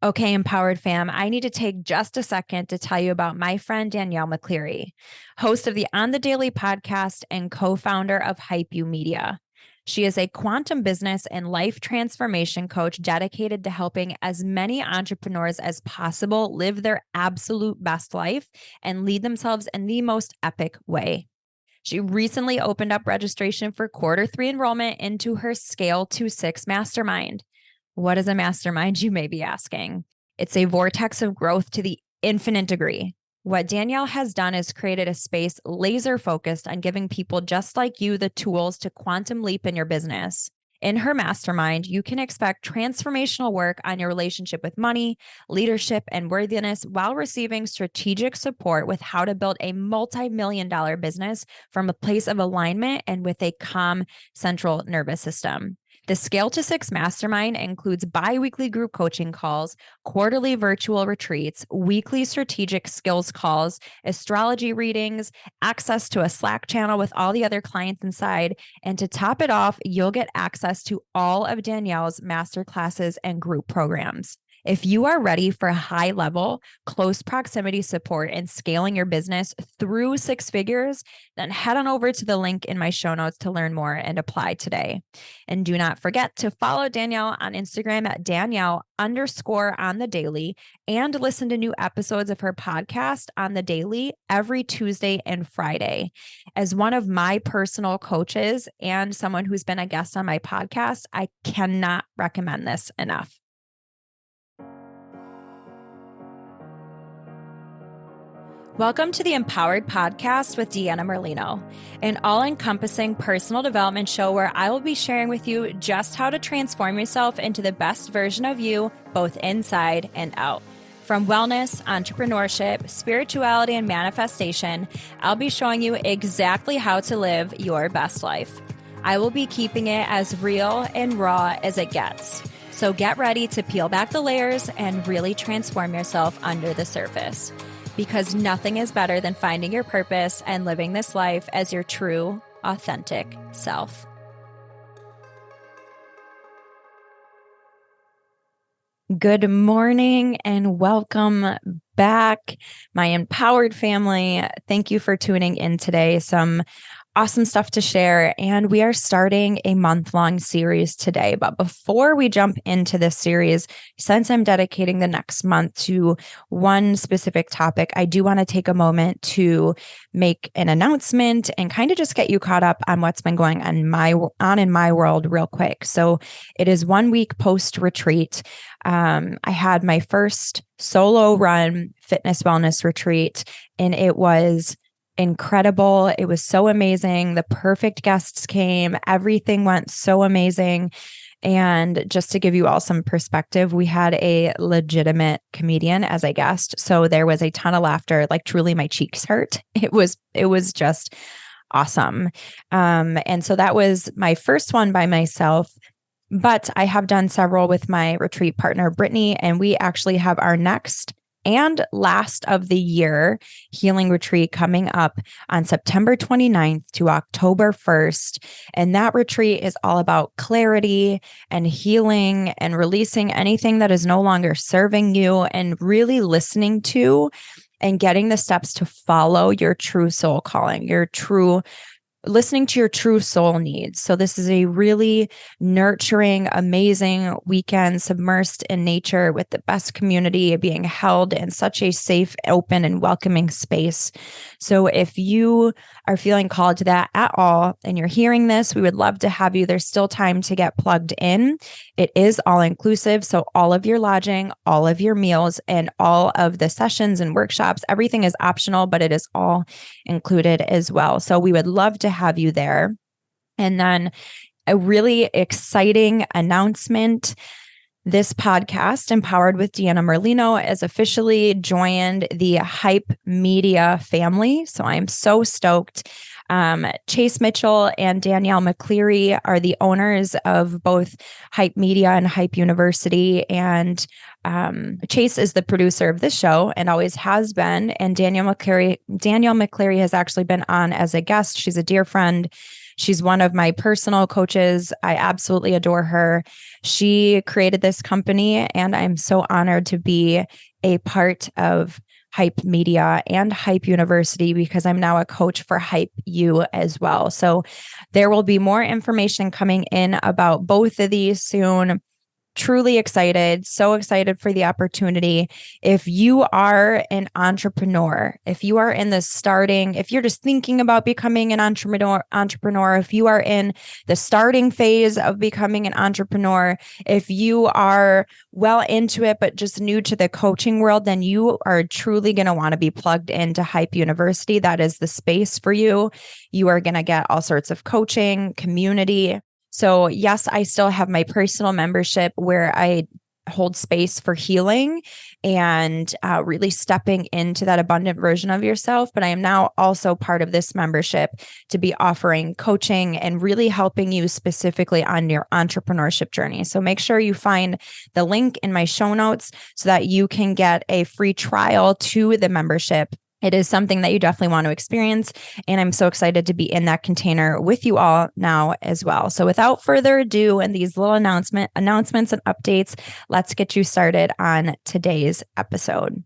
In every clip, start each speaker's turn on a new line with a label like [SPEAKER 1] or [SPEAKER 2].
[SPEAKER 1] Okay, Empowered fam, I need to take just a second to tell you about my friend Danielle McCleerey, host of the On the Daily podcast and co-founder of Hype You Media. She is a quantum business and life transformation coach dedicated to helping as many entrepreneurs as possible live their absolute best life and lead themselves in the most epic way. She recently opened up registration for Q3 enrollment into her Scale to 6 Mastermind. What is a mastermind, you may be asking? It's a vortex of growth to the infinite degree. What Danielle has done is created a space laser focused on giving people just like you the tools to quantum leap in your business. In her mastermind, you can expect transformational work on your relationship with money, leadership, and worthiness while receiving strategic support with how to build a multi-million-dollar business from a place of alignment and with a calm central nervous system. The Scale to 6 Mastermind includes bi-weekly group coaching calls, quarterly virtual retreats, weekly strategic skills calls, astrology readings, access to a Slack channel with all the other clients inside, and to top it off, you'll get access to all of Danielle's masterclasses and group programs. If you are ready for high level, close proximity support and scaling your business through 6 figures, then head on over to the link in my show notes to learn more and apply today. And do not forget to follow Danielle on Instagram at Danielle_on-the-daily and listen to new episodes of her podcast on the daily every Tuesday and Friday. As one of my personal coaches and someone who's been a guest on my podcast, I cannot recommend this enough. Welcome to the Empowered Podcast with Deanna Merlino, an all-encompassing personal development show where I will be sharing with you just how to transform yourself into the best version of you, both inside and out. From wellness, entrepreneurship, spirituality, and manifestation, I'll be showing you exactly how to live your best life. I will be keeping it as real and raw as it gets. So get ready to peel back the layers and really transform yourself under the surface. Because nothing is better than finding your purpose and living this life as your true, authentic self. Good morning and welcome back, my empowered family. Thank you for tuning in today. Some awesome stuff to share. And we are starting a month-long series today. But before we jump into this series, since I'm dedicating the next month to one specific topic, I do want to take a moment to make an announcement and kind of just get you caught up on what's been going on in my world real quick. So it is 1 week post-retreat. I had my first solo run fitness wellness retreat, and it was incredible. It was so amazing. The perfect guests came. Everything went so amazing. And just to give you all some perspective, we had a legitimate comedian as a guest. So there was a ton of laughter, like truly my cheeks hurt. It was just awesome. And so that was my first one by myself. But I have done several with my retreat partner, Brittany, and we actually have our next and last of the year healing retreat coming up on September 29th to October 1st. And that retreat is all about clarity and healing and releasing anything that is no longer serving you and really listening to and getting the steps to follow your true soul calling, listening to your true soul needs. So this is a really nurturing, amazing weekend submersed in nature with the best community being held in such a safe, open, and welcoming space. So if you are feeling called to that at all and you're hearing this, we would love to have you. There's still time to get plugged in. It is all inclusive. So all of your lodging, all of your meals, and all of the sessions and workshops, everything is optional, but it is all included as well. So we would love to have you there. And then a really exciting announcement. This podcast, Empowered with Deanna Merlino, has officially joined the Hype Media family. So I'm so stoked. Chase Mitchell and Danielle McCleerey are the owners of both Hype Media and Hype University. And Chase is the producer of this show and always has been. And Danielle McCleerey has actually been on as a guest. She's a dear friend. She's one of my personal coaches. I absolutely adore her. She created this company, and I'm so honored to be a part of Hype Media and Hype University because I'm now a coach for Hype U as well. So there will be more information coming in about both of these soon. Truly excited, so excited for the opportunity. If you are an entrepreneur, if you are in the starting, if you're just thinking about becoming an entrepreneur, if you are in the starting phase of becoming an entrepreneur, if you are well into it, but just new to the coaching world, then you are truly going to want to be plugged into Hype University. That is the space for you. You are going to get all sorts of coaching, community. So yes, I still have my personal membership where I hold space for healing and really stepping into that abundant version of yourself. But I am now also part of this membership to be offering coaching and really helping you specifically on your entrepreneurship journey. So make sure you find the link in my show notes so that you can get a free trial to the membership. It is something that you definitely want to experience. And I'm so excited to be in that container with you all now as well. So without further ado, and these little announcements and updates, let's get you started on today's episode.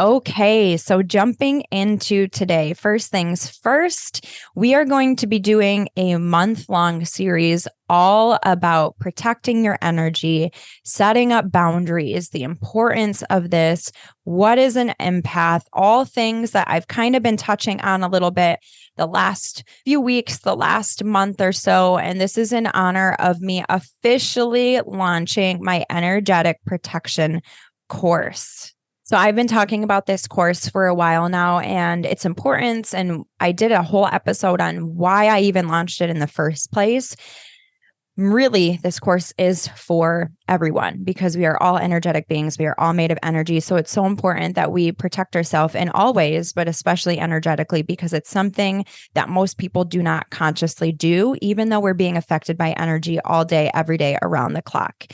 [SPEAKER 1] Okay, so jumping into today, first things first, we are going to be doing a month-long series all about protecting your energy, setting up boundaries, the importance of this, what is an empath, all things that I've kind of been touching on a little bit the last few weeks, the last month or so. And this is in honor of me officially launching my energetic protection course. So I've been talking about this course for a while now and its importance. And I did a whole episode on why I even launched it in the first place. Really, this course is for everyone because we are all energetic beings. We are all made of energy. So it's so important that we protect ourselves in all ways, but especially energetically, because it's something that most people do not consciously do, even though we're being affected by energy all day, every day, around the clock.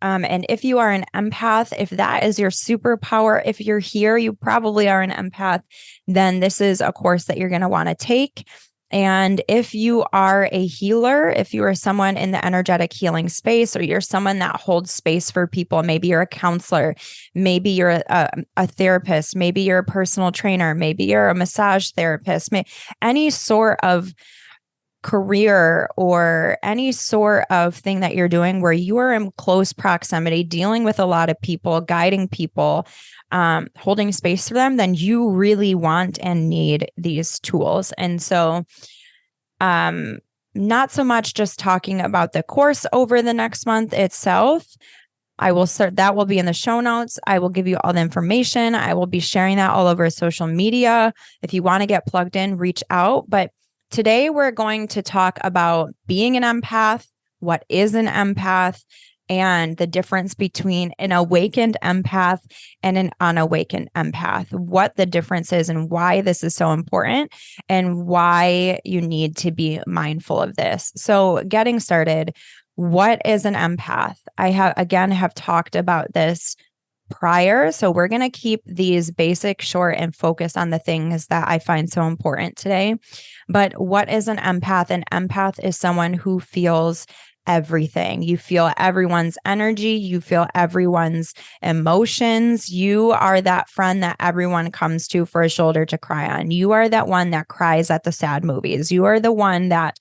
[SPEAKER 1] And if you are an empath, if that is your superpower, if you're here, you probably are an empath, then this is a course that you're going to want to take. And if you are a healer, if you are someone in the energetic healing space, or you're someone that holds space for people, maybe you're a counselor, maybe you're a therapist, maybe you're a personal trainer, maybe you're a massage therapist, any sort of career or any sort of thing that you're doing where you are in close proximity, dealing with a lot of people, guiding people, holding space for them, then you really want and need these tools. And so, not so much just talking about the course over the next month itself. That will be in the show notes. I will give you all the information. I will be sharing that all over social media. If you want to get plugged in, reach out. But today, we're going to talk about being an empath, what is an empath, and the difference between an awakened empath and an unawakened empath, what the difference is and why this is so important and why you need to be mindful of this. So getting started, what is an empath? I have talked about this prior. So we're going to keep these basic, short, and focus on the things that I find so important today. But what is an empath? An empath is someone who feels everything. You feel everyone's energy. You feel everyone's emotions. You are that friend that everyone comes to for a shoulder to cry on. You are that one that cries at the sad movies. You are the one that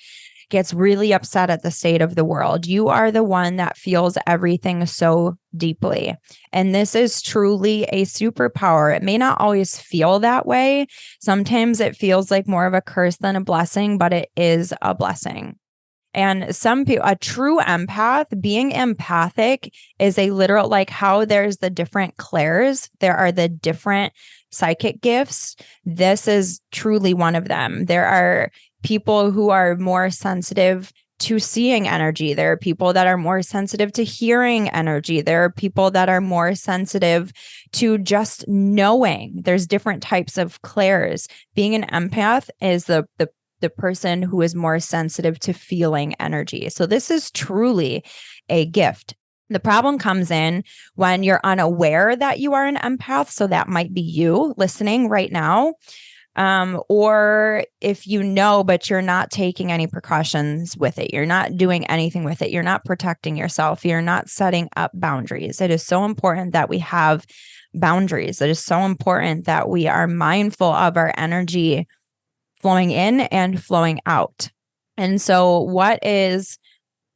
[SPEAKER 1] gets really upset at the state of the world. You are the one that feels everything so deeply. And this is truly a superpower. It may not always feel that way. Sometimes it feels like more of a curse than a blessing, but it is a blessing. And some people, a true empath, being empathic is a literal, like how there's the different clairs, there are the different psychic gifts. This is truly one of them. There are people who are more sensitive to seeing energy. There are people that are more sensitive to hearing energy. There are people that are more sensitive to just knowing. There's different types of clairs. Being an empath is the person who is more sensitive to feeling energy. So this is truly a gift. The problem comes in when you're unaware that you are an empath. So that might be you listening right now. Or if you know, but you're not taking any precautions with it, you're not doing anything with it, you're not protecting yourself, you're not setting up boundaries. It is so important that we have boundaries. It is so important that we are mindful of our energy flowing in and flowing out. And so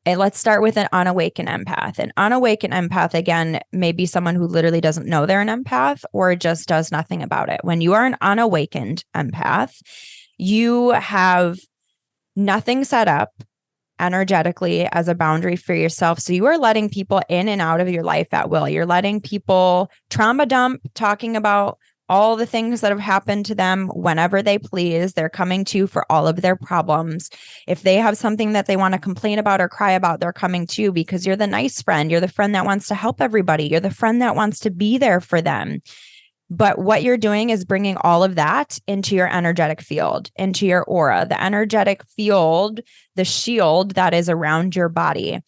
[SPEAKER 1] let's start with an unawakened empath. An unawakened empath, again, may be someone who literally doesn't know they're an empath or just does nothing about it. When you are an unawakened empath, you have nothing set up energetically as a boundary for yourself. So you are letting people in and out of your life at will. You're letting people trauma dump, talking about all the things that have happened to them whenever they please. They're coming to you for all of their problems. If they have something that they want to complain about or cry about, they're coming to you because you're the nice friend. You're the friend that wants to help everybody. You're the friend that wants to be there for them. But what you're doing is bringing all of that into your energetic field, into your aura, the energetic field, the shield that is around your body.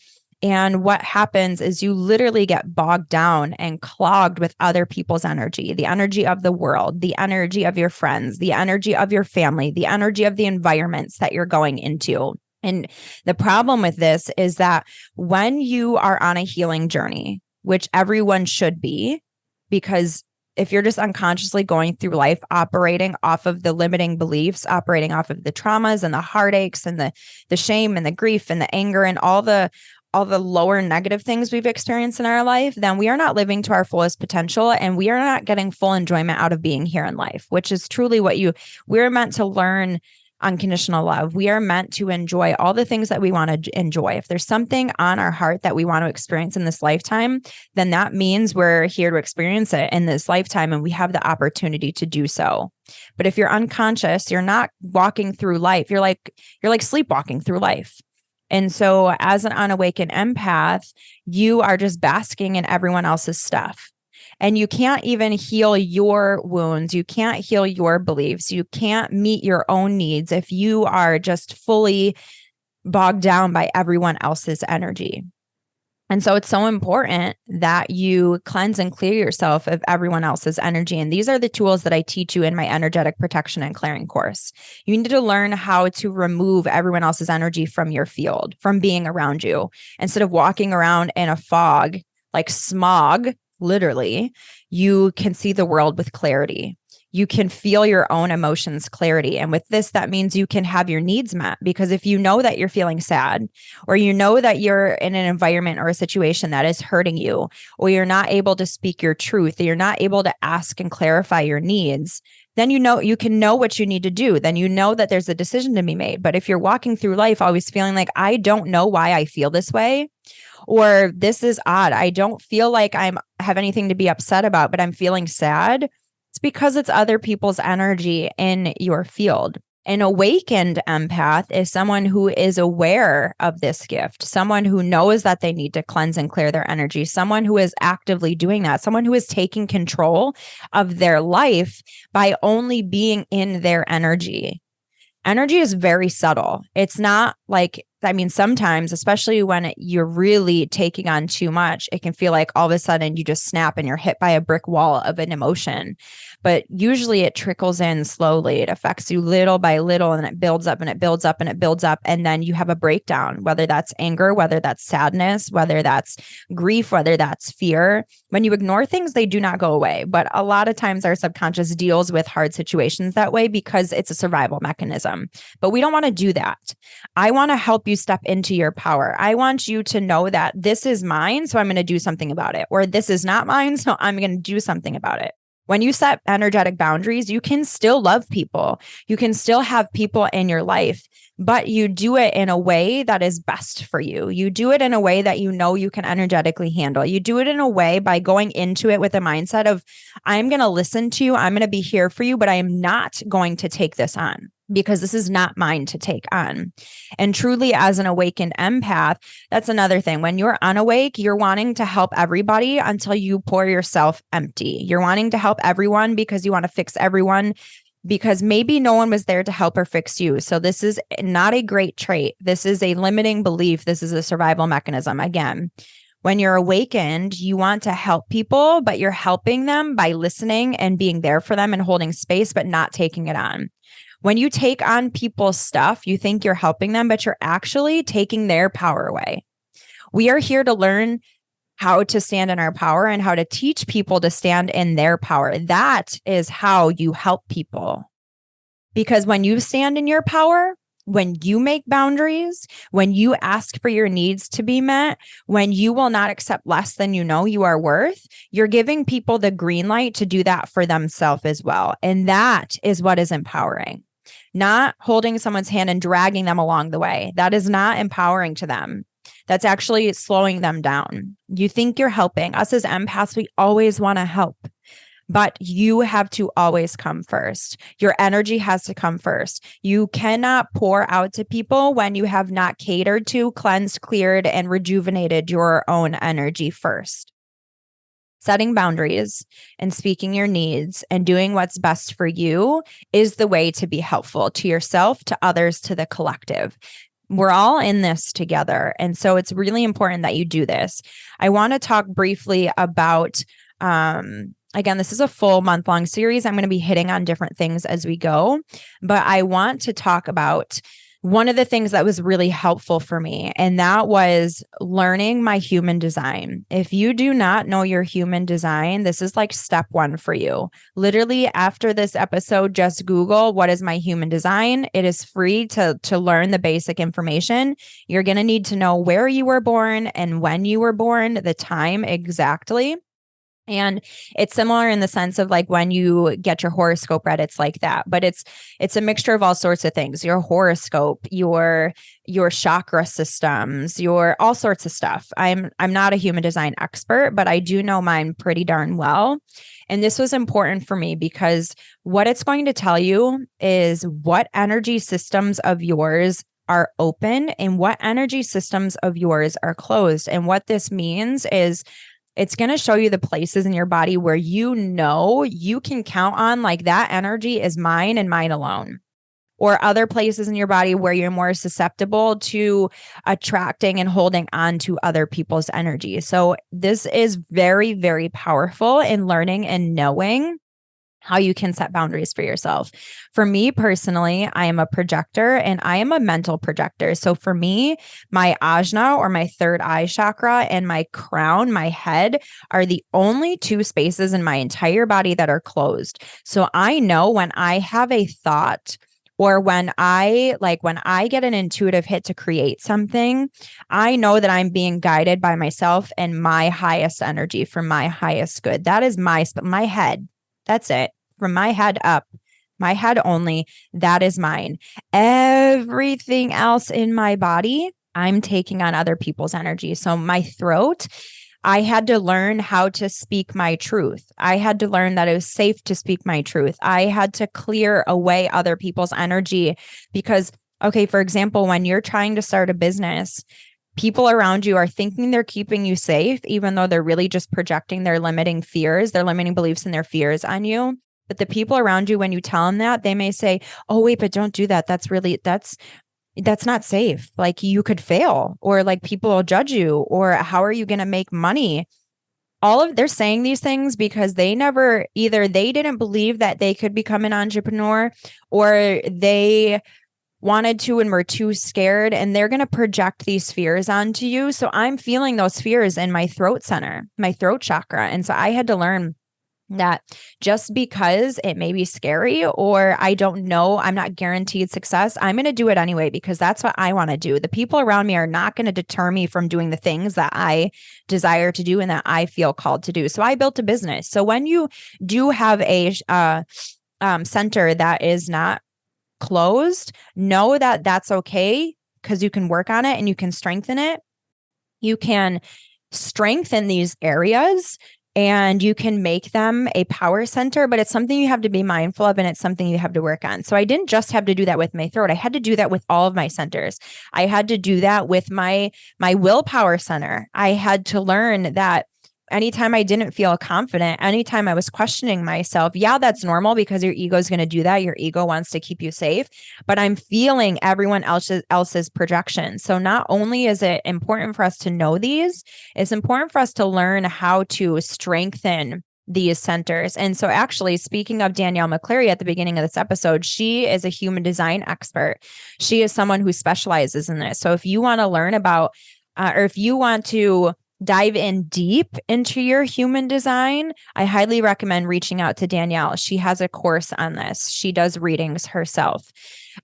[SPEAKER 1] And what happens is you literally get bogged down and clogged with other people's energy, the energy of the world, the energy of your friends, the energy of your family, the energy of the environments that you're going into. And the problem with this is that when you are on a healing journey, which everyone should be, because if you're just unconsciously going through life operating off of the limiting beliefs, operating off of the traumas and the heartaches and the shame and the grief and the anger and all the lower negative things we've experienced in our life, then we are not living to our fullest potential and we are not getting full enjoyment out of being here in life, which is truly what we're meant to learn. Unconditional love. We are meant to enjoy all the things that we want to enjoy. If there's something on our heart that we want to experience in this lifetime, then that means we're here to experience it in this lifetime and we have the opportunity to do so. But if you're unconscious, you're not walking through life. You're like sleepwalking through life. And so as an unawakened empath, you are just basking in everyone else's stuff. And you can't even heal your wounds. You can't heal your beliefs. You can't meet your own needs if you are just fully bogged down by everyone else's energy. And so it's so important that you cleanse and clear yourself of everyone else's energy. And these are the tools that I teach you in my energetic protection and clearing course. You need to learn how to remove everyone else's energy from your field, from being around you. Instead of walking around in a fog, like smog, literally, you can see the world with clarity. You can feel your own emotions clarity. And with this, that means you can have your needs met. Because if you know that you're feeling sad, or you know that you're in an environment or a situation that is hurting you, or you're not able to speak your truth, you're not able to ask and clarify your needs, then you can know what you need to do. Then you know that there's a decision to be made. But if you're walking through life always feeling like, I don't know why I feel this way, or this is odd, I don't feel like I have anything to be upset about, but I'm feeling sad, it's because it's other people's energy in your field. An awakened empath is someone who is aware of this gift, someone who knows that they need to cleanse and clear their energy, someone who is actively doing that, someone who is taking control of their life by only being in their energy. Energy is very subtle. It's not like, sometimes, especially when you're really taking on too much, it can feel like all of a sudden you just snap and you're hit by a brick wall of an emotion. But usually it trickles in slowly. It affects you little by little, and it builds up and it builds up and it builds up. And then you have a breakdown, whether that's anger, whether that's sadness, whether that's grief, whether that's fear. When you ignore things, they do not go away. But a lot of times our subconscious deals with hard situations that way because it's a survival mechanism. But we don't want to do that. I want to help you step into your power. I want you to know that this is mine, so I'm going to do something about it. Or this is not mine, so I'm going to do something about it. When you set energetic boundaries, you can still love people. You can still have people in your life, but you do it in a way that is best for you. You do it in a way that you know you can energetically handle. You do it in a way by going into it with a mindset of, I'm going to listen to you. I'm going to be here for you, but I am not going to take this on, because this is not mine to take on. And truly, as an awakened empath, that's another thing. When you're unawake, you're wanting to help everybody until you pour yourself empty. You're wanting to help everyone because you want to fix everyone, because maybe no one was there to help or fix you. So this is not a great trait. This is a limiting belief. This is a survival mechanism. Again, When you're awakened, you want to help people, but you're helping them by listening and being there for them and holding space, but not taking it on. When you take on people's stuff, you think you're helping them, but you're actually taking their power away. We are here to learn how to stand in our power and how to teach people to stand in their power. That is how you help people. Because when you stand in your power, when you make boundaries, when you ask for your needs to be met, when you will not accept less than you know you are worth, you're giving people the green light to do that for themselves as well. And that is what is empowering. Not holding someone's hand and dragging them along the way. That is not empowering to them. That's actually slowing them down. You think you're helping. Us as empaths, we always want to help. But you have to always come first. Your energy has to come first. You cannot pour out to people when you have not catered to, cleansed, cleared, and rejuvenated your own energy first. Setting boundaries and speaking your needs and doing what's best for you is the way to be helpful to yourself, to others, to the collective. We're all in this together. And so it's really important that you do this. I want to talk briefly about, again, this is a full month-long series. I'm going to be hitting on different things as we go, but I want to talk about one of the things that was really helpful for me, and that was learning my human design. If you do not know your human design, this is like step one for you. Literally after this episode, just Google, what is my human design? It is free to learn the basic information. You're going to need to know where you were born and when you were born, the time exactly. And it's similar in the sense of like when you get your horoscope read, it's like that, but it's a mixture of all sorts of things. Your horoscope, your chakra systems, your all sorts of stuff. I'm not a human design expert, but I do know mine pretty darn well. And this was important for me because what it's going to tell you is what energy systems of yours are open and what energy systems of yours are closed. And what this means is it's going to show you the places in your body where you know you can count on like that energy is mine and mine alone. Or other places in your body where you're more susceptible to attracting and holding on to other people's energy. So this is very, very powerful in learning and knowing how you can set boundaries for yourself. For me personally, I am a projector and I am a mental projector. So for me, my ajna or my third eye chakra and my crown, my head are the only two spaces in my entire body that are closed. So I know when I have a thought or when I get an intuitive hit to create something, I know that I'm being guided by myself and my highest energy for my highest good. That is my head. That's it. From my head up, my head only, that is mine. Everything else in my body, I'm taking on other people's energy. So my throat, I had to learn how to speak my truth. I had to learn that it was safe to speak my truth. I had to clear away other people's energy because, okay, for example, when you're trying to start a business, people around you are thinking they're keeping you safe, even though they're really just projecting their limiting fears, their limiting beliefs and their fears on you. But the people around you, when you tell them that, they may say, oh, wait, but don't do that. That's not safe. Like you could fail or like people will judge you or how are you going to make money? They're saying these things because either they didn't believe that they could become an entrepreneur or they wanted to and were too scared and they're going to project these fears onto you. So I'm feeling those fears in my throat center, my throat chakra. And so I had to learn that just because it may be scary or I don't know, I'm not guaranteed success, I'm going to do it anyway because that's what I want to do. The people around me are not going to deter me from doing the things that I desire to do and that I feel called to do. So I built a business. So when you do have a center that is not closed, know that that's okay because you can work on it and you can strengthen it. You can strengthen these areas and you can make them a power center, but it's something you have to be mindful of and it's something you have to work on. So I didn't just have to do that with my throat. I had to do that with all of my centers. I had to do that with my willpower center. I had to learn that anytime I didn't feel confident, anytime I was questioning myself, yeah, that's normal because your ego is going to do that. Your ego wants to keep you safe, but I'm feeling everyone else's projection. So not only is it important for us to know these, it's important for us to learn how to strengthen these centers. And so actually, speaking of Danielle McCleerey at the beginning of this episode, she is a human design expert. She is someone who specializes in this. So if you want to learn about, or if you want to dive in deep into your human design, I highly recommend reaching out to Danielle. She has a course on this. She does readings herself.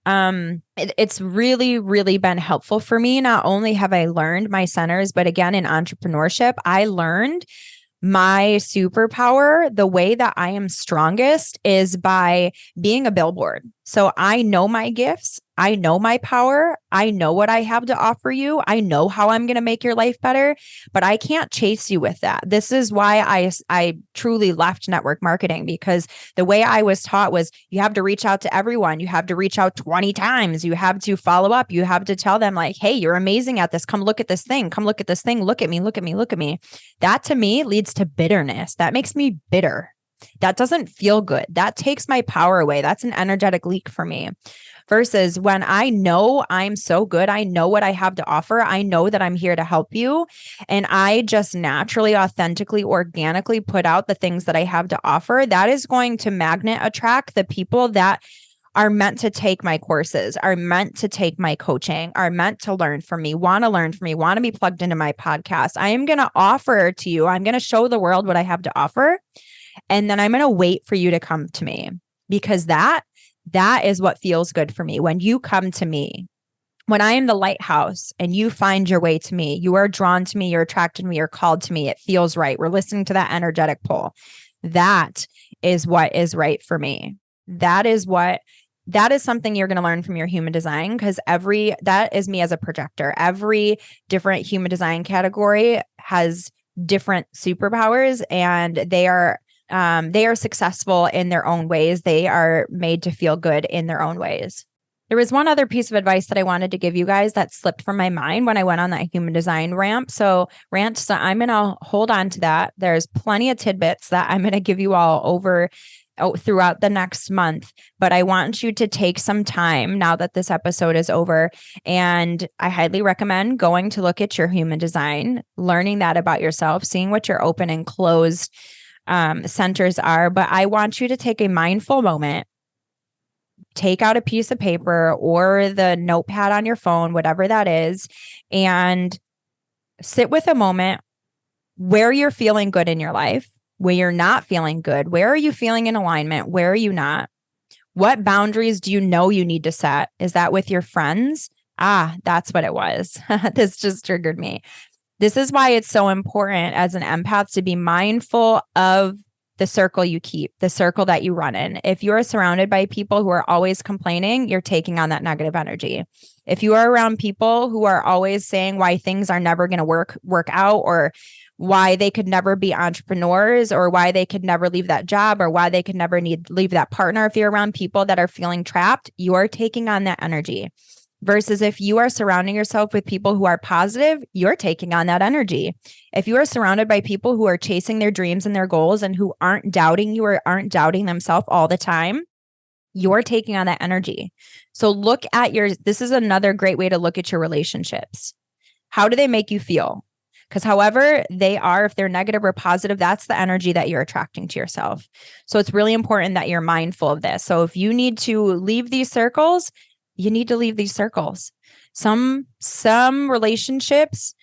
[SPEAKER 1] It's really, really been helpful for me. Not only have I learned my centers, but again, in entrepreneurship, I learned my superpower, the way that I am strongest is by being a billboard. So I know my gifts. I know my power. I know what I have to offer you. I know how I'm going to make your life better, but I can't chase you with that. This is why I truly left network marketing, because the way I was taught was you have to reach out to everyone. You have to reach out 20 times. You have to follow up. You have to tell them like, hey, you're amazing at this. Come look at this thing. Come look at this thing. Look at me. Look at me. Look at me. That to me leads to bitterness. That makes me bitter. That doesn't feel good. That takes my power away. That's an energetic leak for me. Versus when I know I'm so good, I know what I have to offer. I know that I'm here to help you. And I just naturally, authentically, organically put out the things that I have to offer. That is going to magnet attract the people that are meant to take my courses, are meant to take my coaching, are meant to learn from me, want to learn from me, want to be plugged into my podcast. I am going to offer to you. I'm going to show the world what I have to offer. And then I'm going to wait for you to come to me, because that is what feels good for me. When you come to me, when I am the lighthouse and you find your way to me, you are drawn to me, you're attracted to me, you're called to me. It feels right. We're listening to that energetic pull. That is what is right for me. That is something you're going to learn from your human design, because that is me as a projector. Every different human design category has different superpowers, and they are successful in their own ways. They are made to feel good in their own ways. There was one other piece of advice that I wanted to give you guys that slipped from my mind when I went on that human design rant. So I'm going to hold on to that. There's plenty of tidbits that I'm going to give you all throughout the next month. But I want you to take some time now that this episode is over. And I highly recommend going to look at your human design, learning that about yourself, seeing what your open and closed centers are. But I want you to take a mindful moment, take out a piece of paper or the notepad on your phone, whatever that is, and sit with a moment where you're feeling good in your life, where you're not feeling good. Where are you feeling in alignment? Where are you not? What boundaries do you know you need to set? Is that with your friends? That's what it was. This just triggered me. This is why it's so important as an empath to be mindful of the circle you keep, the circle that you run in. If you're surrounded by people who are always complaining, you're taking on that negative energy. If you are around people who are always saying why things are never going to work out, or why they could never be entrepreneurs, or why they could never leave that job, or why they could never leave that partner, if you're around people that are feeling trapped, you're taking on that energy. Versus if you are surrounding yourself with people who are positive, you're taking on that energy. If you are surrounded by people who are chasing their dreams and their goals and who aren't doubting you or aren't doubting themselves all the time, you're taking on that energy. So this is another great way to look at your relationships. How do they make you feel? Because however they are, if they're negative or positive, that's the energy that you're attracting to yourself. So it's really important that you're mindful of this. So if you need to leave these circles, you need to leave these circles. Some relationships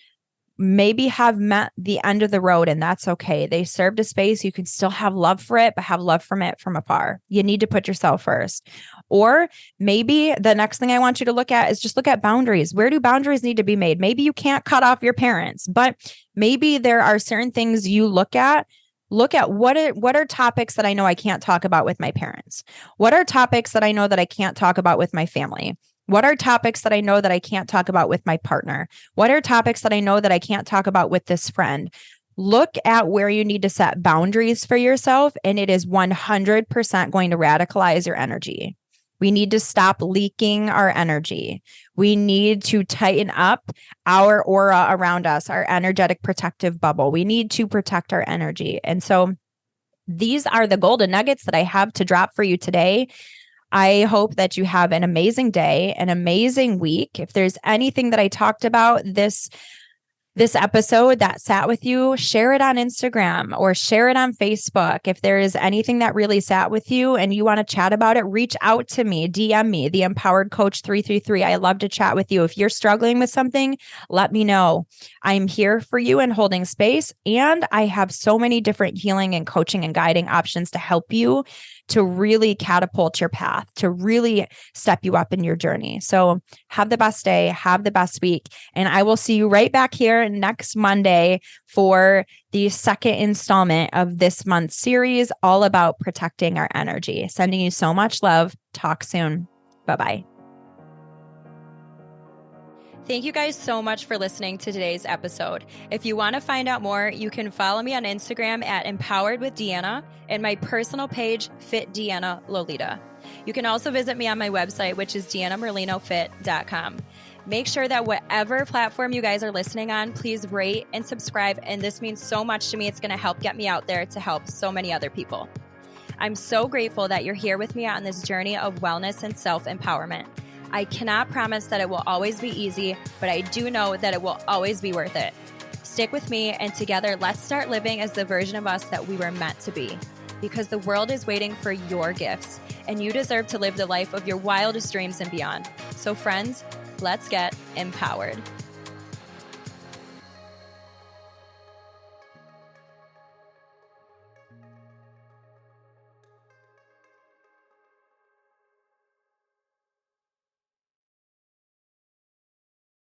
[SPEAKER 1] maybe have met the end of the road, and that's okay. They served a space. You can still have love for it, but have love from it from afar. You need to put yourself first. Or maybe the next thing I want you to look at is just look at boundaries. Where do boundaries need to be made? Maybe you can't cut off your parents, but maybe there are certain things you look at. Look at what are topics that I know I can't talk about with my parents? What are topics that I know that I can't talk about with my family? What are topics that I know that I can't talk about with my partner? What are topics that I know that I can't talk about with this friend? Look at where you need to set boundaries for yourself, and it is 100% going to radicalize your energy. We need to stop leaking our energy. We need to tighten up our aura around us, our energetic protective bubble. We need to protect our energy. And so these are the golden nuggets that I have to drop for you today. I hope that you have an amazing day, an amazing week. If there's anything that I talked about this episode that sat with you, share it on Instagram or share it on Facebook. If there is anything that really sat with you and you want to chat about it, reach out to me, DM me, the Empowered Coach 333. I love to chat with you. If you're struggling with something, let me know. I'm here for you and holding space. And I have so many different healing and coaching and guiding options to help you to really catapult your path, to really step you up in your journey. So have the best day, have the best week, and I will see you right back here next Monday for the second installment of this month's series, all about protecting our energy. Sending you so much love. Talk soon. Bye-bye. Thank you guys so much for listening to today's episode. If you want to find out more, you can follow me on Instagram at Empowered with Deanna and my personal page, Fit Deanna Lolita. You can also visit me on my website, which is deannamerlinofit.com. Make sure that whatever platform you guys are listening on, please rate and subscribe. And this means so much to me. It's going to help get me out there to help so many other people. I'm so grateful that you're here with me on this journey of wellness and self-empowerment. I cannot promise that it will always be easy, but I do know that it will always be worth it. Stick with me, and together, let's start living as the version of us that we were meant to be. Because the world is waiting for your gifts, and you deserve to live the life of your wildest dreams and beyond. So friends, let's get empowered.